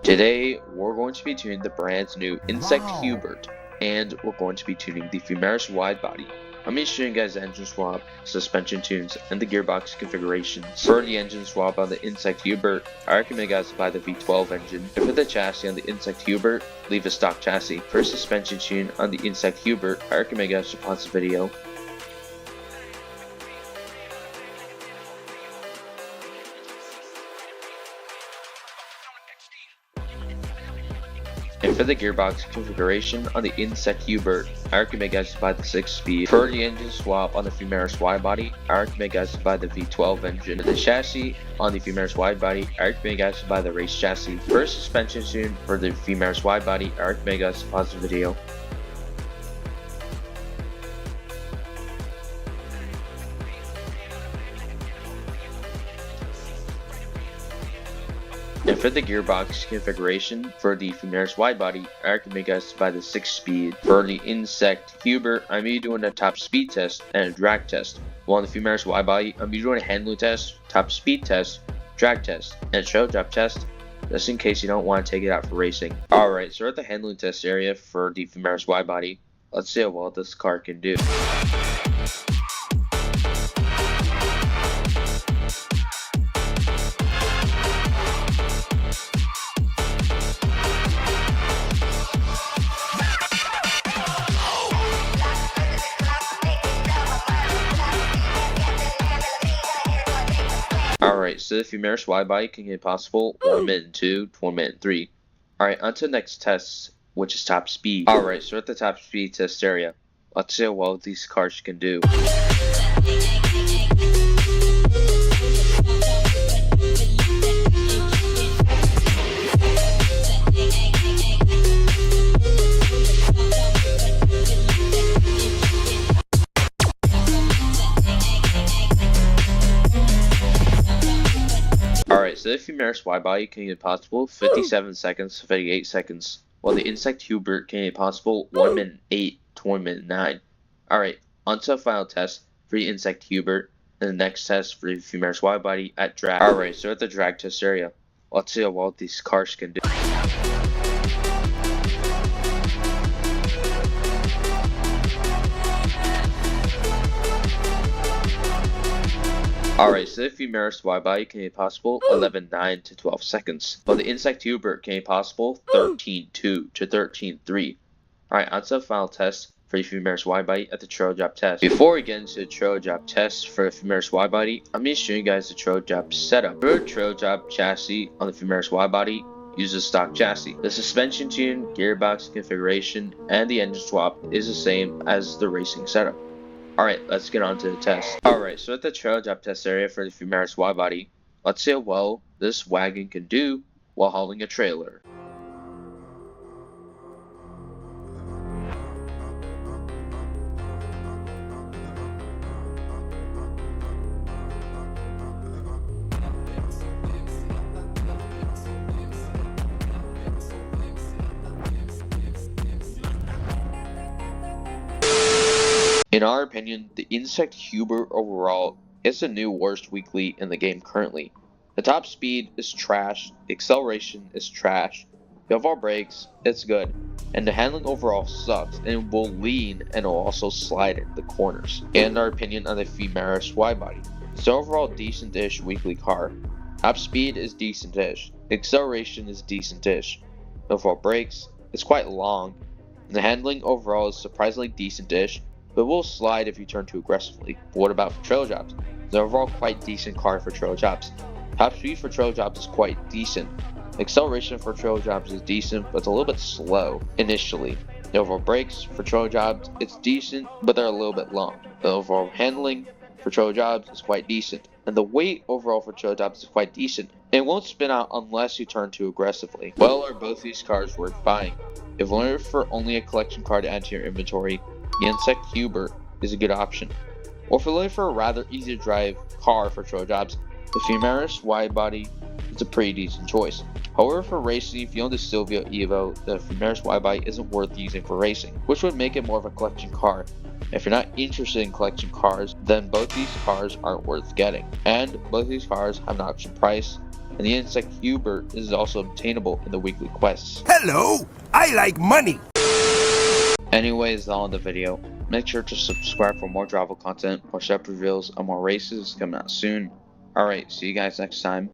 Today, we're going to be tuning the brand new Insect Hubert, and we're going to be tuning the Femaris Widebody. I'm going to show you guys the engine swap, suspension tunes, and the gearbox configurations. For the engine swap on the Insect Hubert, I recommend you guys to buy the V12 engine. And for the chassis on the Insect Hubert, leave a stock chassis. For suspension tune on the Insect Hubert, I recommend you guys to pause the video. And for the gearbox configuration on the Insect Hubert, I recommend guys to buy the 6-speed. For the engine swap on the Femaris Widebody, I recommend guys to buy the V12 engine. For the chassis on the Femaris Widebody, I recommend guys to buy the race chassis. For suspension tune for the Femaris Widebody, I recommend guys to pause the video. And for the gearbox configuration for the Femaris Widebody, I recommend you guys to buy the 6-speed. For the Insect Hubert, I'm going to be doing a top speed test and a drag test. While on the Femaris Widebody, I'm going to be doing a handling test, top speed test, drag test, and a trail drop test, just in case you don't want to take it out for racing. Alright, so we're at the handling test area for the Femaris Widebody. Let's see how well this car can do. Alright, so the Femaris Widebody can get possible 1 minute 2 to 1 minute 3. Alright, on to the next test, which is top speed. Alright, so at the top speed test area, let's see how well these cars can do. Alright, so the Femaris Widebody can get possible 57 seconds to 58 seconds, while the Insect Hubert can get possible 1 minute 8 to 1 minute 9. Alright, on to the final test for the Insect Hubert, and the next test for the Femaris Widebody at drag. Alright, so at the drag test area, let's see how well these cars can do. Alright, so the Femaris Widebody can get possible 11.9 to 12 seconds, while the Insect Hubert can get possible 13.2 to 13.3. Alright, on to the final test for the Femaris Widebody at the trail drop test. Before we get into the trail drop test for the Femaris Widebody, I'm going to show you guys the trail drop setup. For the trail drop chassis on the Femaris Widebody, use a stock chassis. The suspension tune, gearbox configuration, and the engine swap is the same as the racing setup. Alright, let's get on to the test. Alright, so at the trail drop test area for the Femaris Widebody, let's see how well this wagon can do while hauling a trailer. In our opinion, the Insect Hubert overall is the new worst weekly in the game currently. The top speed is trash, the acceleration is trash, the overall brakes, it's good, and the handling overall sucks and it will lean and will also slide in the corners. In our opinion on the Femaris Widebody, it's an overall decent-ish weekly car. Top speed is decent-ish, the acceleration is decent-ish, the overall brakes is quite long, and the handling overall is surprisingly decent-ish, but will slide if you turn too aggressively. But what about for trail jobs? It's an overall quite decent car for trail jobs. Top speed for trail jobs is quite decent. Acceleration for trail jobs is decent, but it's a little bit slow initially. The overall brakes for trail jobs, it's decent, but they're a little bit long. The overall handling for trail jobs is quite decent. And the weight overall for trail jobs is quite decent. It won't spin out unless you turn too aggressively. Well, are both these cars worth buying? If looking for only a collection car to add to your inventory, the Insect Hubert is a good option. Or if you're looking for a rather easy to drive car for trail jobs, the Femaris Widebody is a pretty decent choice. However, for racing, if you own the Silvio Evo, the Femaris Widebody isn't worth using for racing, which would make it more of a collection car. If you're not interested in collection cars, then both these cars aren't worth getting. And both these cars have an option price and the insect Hubert is also obtainable in the weekly quests. Hello, I like money. Anyways, that's all in the video. Make sure to subscribe for more travel content, more shop reveals, and more races coming out soon. Alright, see you guys next time.